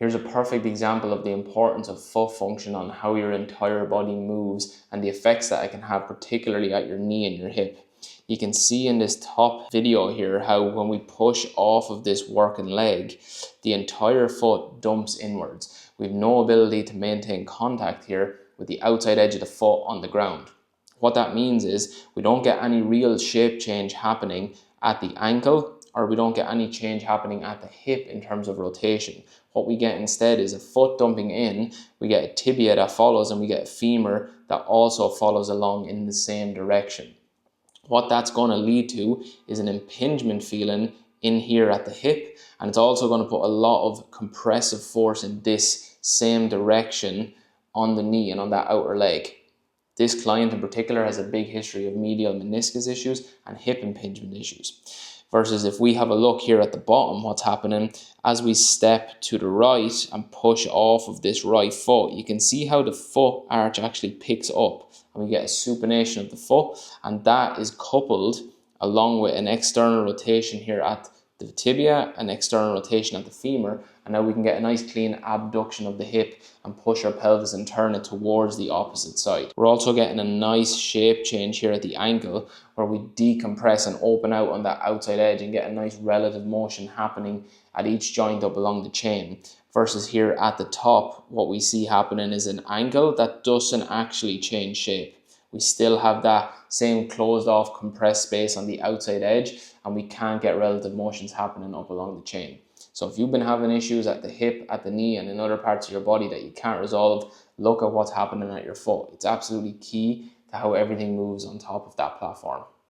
Here's a perfect example of the importance of foot function on how your entire body moves and the effects that it can have, particularly at your knee and your hip. You can see in this top video here how when we push off of this working leg, the entire foot dumps inwards. We have no ability to maintain contact here with the outside edge of the foot on the ground. What that means is we don't get any real shape change happening at the ankle, or we don't get any change happening at the hip in terms of rotation. What we get instead is a foot dumping in, we get a tibia that follows, and we get a femur that also follows along in the same direction. What that's going to lead to is an impingement feeling in here at the hip, and it's also going to put a lot of compressive force in this same direction on the knee and on that outer leg. This client in particular has a big history of medial meniscus issues and hip impingement issues. Versus if we have a look here at the bottom, what's happening as we step to the right and push off of this right foot, you can see how the foot arch actually picks up and we get a supination of the foot, and that is coupled along with an external rotation here at the tibia, an external rotation at the femur, and now we can get a nice clean abduction of the hip and push our pelvis and turn it towards the opposite side. We're also getting a nice shape change here at the ankle where we decompress and open out on that outside edge and get a nice relative motion happening at each joint up along the chain. Versus here at the top, what we see happening is an ankle that doesn't actually change shape. We still have that same closed off compressed space on the outside edge, and we can't get relative motions happening up along the chain. So if you've been having issues at the hip, at the knee, and in other parts of your body that you can't resolve, look at what's happening at your foot. It's absolutely key to how everything moves on top of that platform.